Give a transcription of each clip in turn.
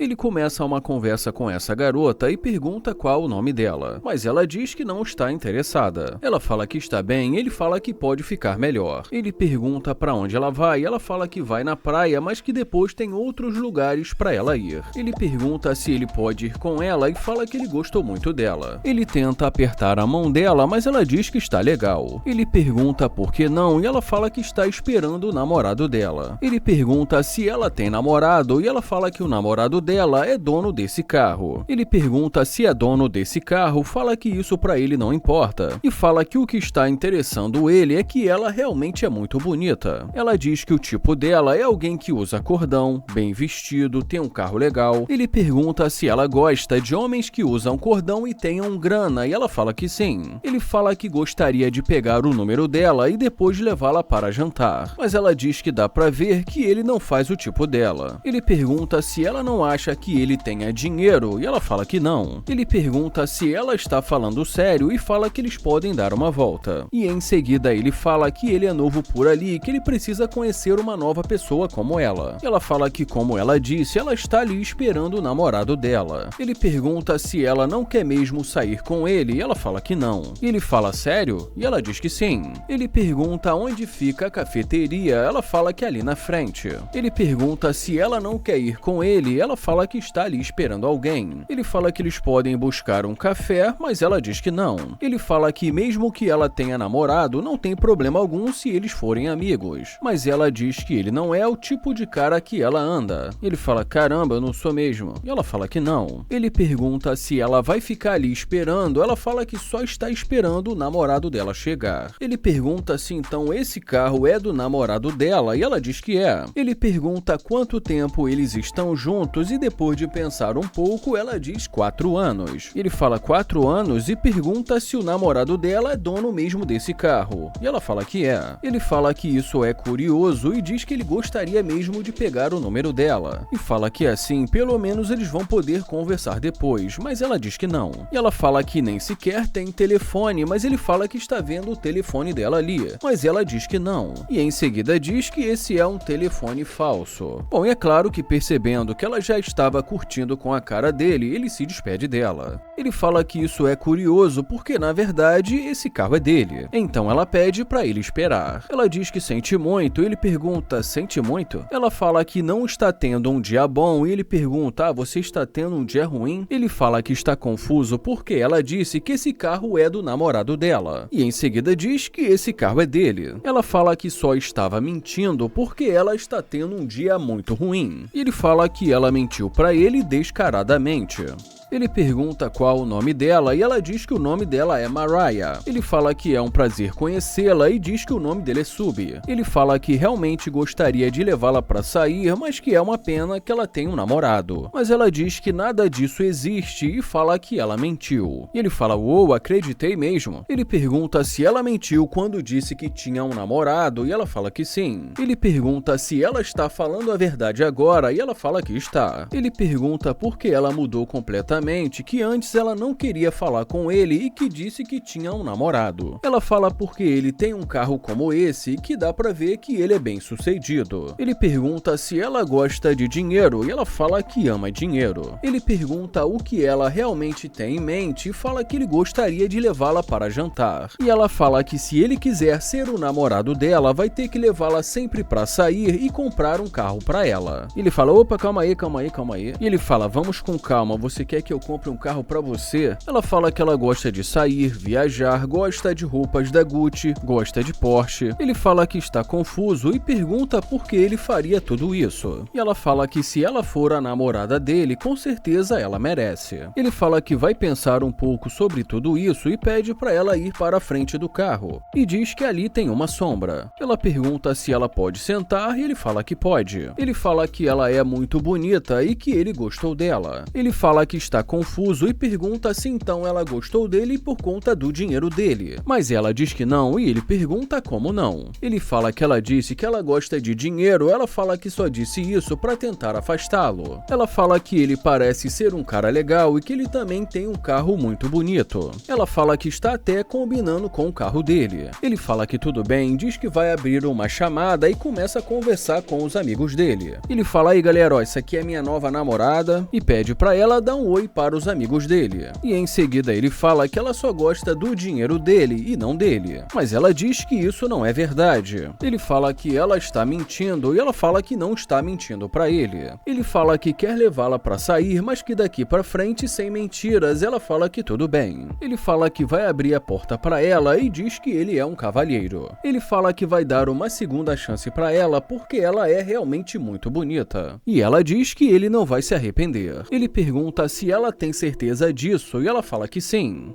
Ele começa uma conversa com essa garota e pergunta qual o nome dela, mas ela diz que não está interessada. Ela fala que está bem e ele fala que pode ficar melhor. Ele pergunta para onde ela vai e ela fala que vai na praia, mas que depois tem outros lugares para ela ir. Ele pergunta se ele pode ir com ela e fala que ele gostou muito dela. Ele tenta apertar a mão dela, mas ela diz que está legal. Ele pergunta por que não e ela fala que está esperando o namorado dela. Ele pergunta se ela tem namorado e ela fala que o namorado dela é dono desse carro. Ele pergunta se é dono desse carro, fala que isso pra ele não importa e fala que o que está interessando ele é que ela realmente é muito bonita. Ela diz que o tipo dela é alguém que usa cordão, bem vestido, tem um carro legal. Ele pergunta se ela gosta de homens que usam cordão e tenham grana e ela fala que sim. Ele fala que gostaria de pegar o número dela e depois levá-la para jantar, mas ela diz que dá pra ver que ele não faz o tipo dela. Ele pergunta se ela não acha que ele tenha dinheiro e ela fala que não. Ele pergunta se ela está falando sério e fala que eles podem dar uma volta. E em seguida ele fala que ele é novo por ali e que ele precisa conhecer uma nova pessoa como ela. Ela fala que, como ela disse, ela está ali esperando o namorado dela. Ele pergunta se ela não quer mesmo sair com ele e ela fala que não. Ele fala sério e ela diz que sim. Ele pergunta onde fica a cafeteria, ela fala que é ali na frente. Ele pergunta se ela não quer ir com ele, ela fala que está ali esperando alguém. Ele fala que eles podem buscar um café, mas ela diz que não. Ele fala que mesmo que ela tenha namorado, não tem problema algum se eles forem amigos. Mas ela diz que ele não é o tipo de cara que ela anda. Ele fala, caramba, eu não sou mesmo. E ela fala que não. Ele pergunta se ela vai ficar ali esperando, ela fala que só está esperando o namorado dela chegar. Ele pergunta se então esse carro é do namorado dela e ela diz que é. Ele pergunta quanto tempo eles estão juntos e depois de pensar um pouco, ela diz 4 anos. Ele fala 4 anos e pergunta se o namorado dela é dono mesmo desse carro. E ela fala que é. Ele fala que isso é curioso e diz que ele gostaria mesmo de pegar o número dela. E fala que assim, pelo menos eles vão poder conversar depois, mas ela diz que não. E ela fala que nem sequer tem telefone, mas ele fala que está vendo o telefone dela ali, mas ela diz que não. E em seguida diz que esse é um telefone falso. Bom, e é claro que percebendo que ela já estava curtindo com a cara dele, ele se despede dela. Ele fala que isso é curioso porque, na verdade, esse carro é dele. Então ela pede para ele esperar. Ela diz que sente muito, ele pergunta, sente muito? Ela fala que não está tendo um dia bom e ele pergunta, você está tendo um dia ruim? Ele fala que está confuso porque ela disse que esse carro é do namorado dela. E em seguida diz que esse carro é dele. Ela fala que só estava mentindo porque ela está tendo um dia muito ruim. E ele fala que ela mentiu para ele descaradamente. Ele pergunta qual o nome dela e ela diz que o nome dela é Mariah. Ele fala que é um prazer conhecê-la e diz que o nome dele é Sub. Ele fala que realmente gostaria de levá-la para sair, mas que é uma pena que ela tenha um namorado. Mas ela diz que nada disso existe e fala que ela mentiu. E ele fala, uou, acreditei mesmo. Ele pergunta se ela mentiu quando disse que tinha um namorado e ela fala que sim. Ele pergunta se ela está falando a verdade agora e ela fala que está. Ele pergunta por que ela mudou completamente, que antes ela não queria falar com ele e que disse que tinha um namorado. Ela fala porque ele tem um carro como esse e que dá pra ver que ele é bem sucedido. Ele pergunta se ela gosta de dinheiro e ela fala que ama dinheiro. Ele pergunta o que ela realmente tem em mente e fala que ele gostaria de levá-la para jantar. E ela fala que se ele quiser ser o namorado dela, vai ter que levá-la sempre pra sair e comprar um carro pra ela. Ele fala, opa, calma aí, calma aí, calma aí. E ele fala, vamos com calma, você quer que eu compre um carro pra você? Ela fala que ela gosta de sair, viajar, gosta de roupas da Gucci, gosta de Porsche. Ele fala que está confuso e pergunta por que ele faria tudo isso. E ela fala que se ela for a namorada dele, com certeza ela merece. Ele fala que vai pensar um pouco sobre tudo isso e pede pra ela ir para a frente do carro. E diz que ali tem uma sombra. Ela pergunta se ela pode sentar e ele fala que pode. Ele fala que ela é muito bonita e que ele gostou dela. Ele fala que está está confuso e pergunta se então ela gostou dele por conta do dinheiro dele. Mas ela diz que não e ele pergunta como não. Ele fala que ela disse que ela gosta de dinheiro, ela fala que só disse isso para tentar afastá-lo. Ela fala que ele parece ser um cara legal e que ele também tem um carro muito bonito. Ela fala que está até combinando com o carro dele. Ele fala que tudo bem, diz que vai abrir uma chamada e começa a conversar com os amigos dele. Ele fala: aí galera, ó, essa aqui é minha nova namorada, e pede pra ela dar um oi para os amigos dele. E em seguida ele fala que ela só gosta do dinheiro dele e não dele. Mas ela diz que isso não é verdade. Ele fala que ela está mentindo e ela fala que não está mentindo pra ele. Ele fala que quer levá-la pra sair, mas que daqui pra frente, sem mentiras, ela fala que tudo bem. Ele fala que vai abrir a porta pra ela e diz que ele é um cavalheiro. Ele fala que vai dar uma segunda chance pra ela porque ela é realmente muito bonita. E ela diz que ele não vai se arrepender. Ele pergunta se ela tem certeza disso e ela fala que sim.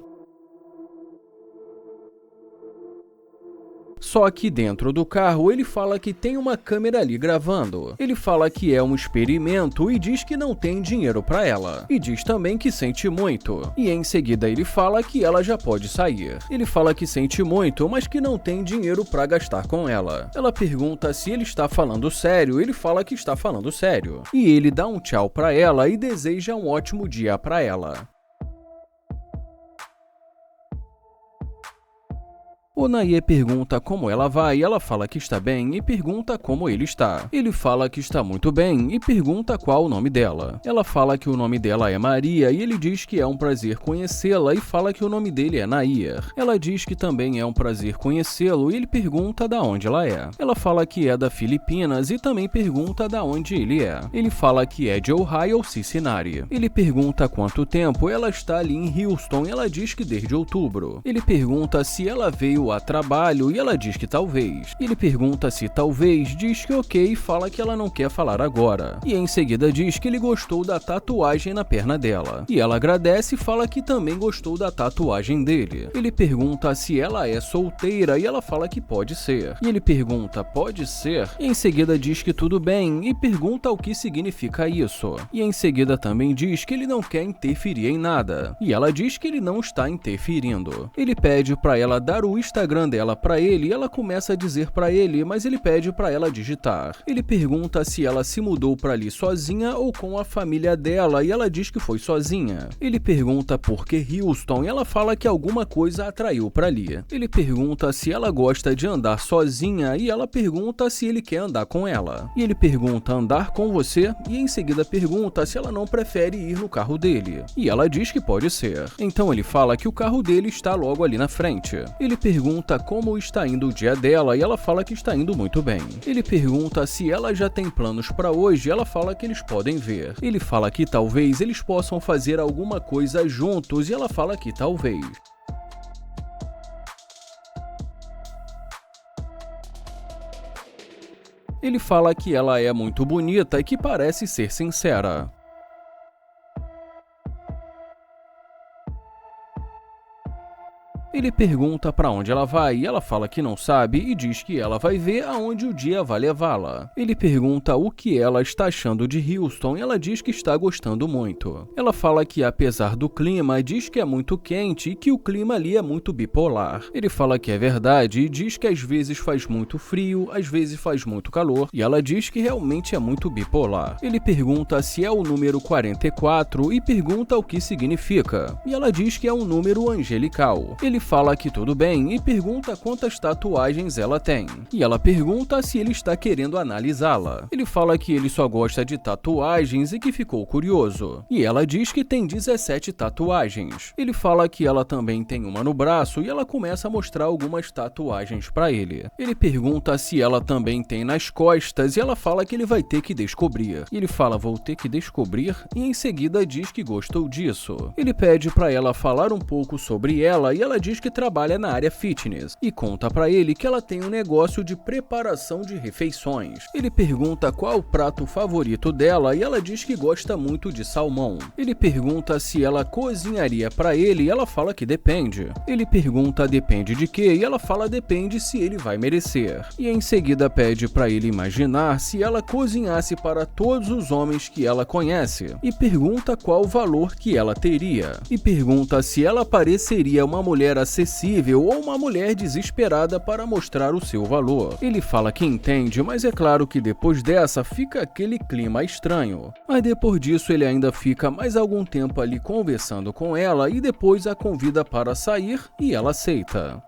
Só que dentro do carro ele fala que tem uma câmera ali gravando. Ele fala que é um experimento e diz que não tem dinheiro pra ela. E diz também que sente muito. E em seguida ele fala que ela já pode sair. Ele fala que sente muito, mas que não tem dinheiro pra gastar com ela. Ela pergunta se ele está falando sério, ele fala que está falando sério. E ele dá um tchau pra ela e deseja um ótimo dia pra ela. O Nair pergunta como ela vai, ela fala que está bem e pergunta como ele está. Ele fala que está muito bem e pergunta qual o nome dela. Ela fala que o nome dela é Maria e ele diz que é um prazer conhecê-la e fala que o nome dele é Nair. Ela diz que também é um prazer conhecê-lo e ele pergunta da onde ela é. Ela fala que é da Filipinas e também pergunta da onde ele é. Ele fala que é de Ohio ou Cincinnati. Ele pergunta quanto tempo ela está ali em Houston e ela diz que desde outubro. Ele pergunta se ela veio a trabalho e ela diz que talvez. Ele pergunta se talvez, diz que ok e fala que ela não quer falar agora. E em seguida diz que ele gostou da tatuagem na perna dela. E ela agradece e fala que também gostou da tatuagem dele. Ele pergunta se ela é solteira e ela fala que pode ser. E ele pergunta, pode ser? E em seguida diz que tudo bem e pergunta o que significa isso. E em seguida também diz que ele não quer interferir em nada. E ela diz que ele não está interferindo. Ele pede pra ela dar o Instagram dela pra ele e ela começa a dizer pra ele, mas ele pede pra ela digitar. Ele pergunta se ela se mudou pra ali sozinha ou com a família dela e ela diz que foi sozinha. Ele pergunta por que Houston e ela fala que alguma coisa a atraiu pra ali. Ele pergunta se ela gosta de andar sozinha e ela pergunta se ele quer andar com ela. E ele pergunta andar com você e em seguida pergunta se ela não prefere ir no carro dele. E ela diz que pode ser. Então ele fala que o carro dele está logo ali na frente. Ele pergunta como está indo o dia dela e ela fala que está indo muito bem. Ele pergunta se ela já tem planos para hoje e ela fala que eles podem ver. Ele fala que talvez eles possam fazer alguma coisa juntos e ela fala que talvez. Ele fala que ela é muito bonita e que parece ser sincera. Ele pergunta pra onde ela vai e ela fala que não sabe e diz que ela vai ver aonde o dia vai levá-la. Ele pergunta o que ela está achando de Houston e ela diz que está gostando muito. Ela fala que apesar do clima, diz que é muito quente e que o clima ali é muito bipolar. Ele fala que é verdade e diz que às vezes faz muito frio, às vezes faz muito calor e ela diz que realmente é muito bipolar. Ele pergunta se é o número 44 e pergunta o que significa. E ela diz que é um número angelical. Ele fala que tudo bem e pergunta quantas tatuagens ela tem. E ela pergunta se ele está querendo analisá-la. Ele fala que ele só gosta de tatuagens e que ficou curioso. E ela diz que tem 17 tatuagens. Ele fala que ela também tem uma no braço e ela começa a mostrar algumas tatuagens pra ele. Ele pergunta se ela também tem nas costas e ela fala que ele vai ter que descobrir. Ele fala, vou ter que descobrir, e em seguida diz que gostou disso. Ele pede pra ela falar um pouco sobre ela e ela diz diz que trabalha na área fitness e conta pra ele que ela tem um negócio de preparação de refeições. Ele pergunta qual o prato favorito dela e ela diz que gosta muito de salmão. Ele pergunta se ela cozinharia pra ele e ela fala que depende. Ele pergunta depende de quê e ela fala depende se ele vai merecer. E em seguida pede pra ele imaginar se ela cozinhasse para todos os homens que ela conhece e pergunta qual o valor que ela teria. E pergunta se ela pareceria uma mulher acessível ou uma mulher desesperada para mostrar o seu valor. Ele fala que entende, mas é claro que depois dessa fica aquele clima estranho. Mas depois disso ele ainda fica mais algum tempo ali conversando com ela e depois a convida para sair e ela aceita.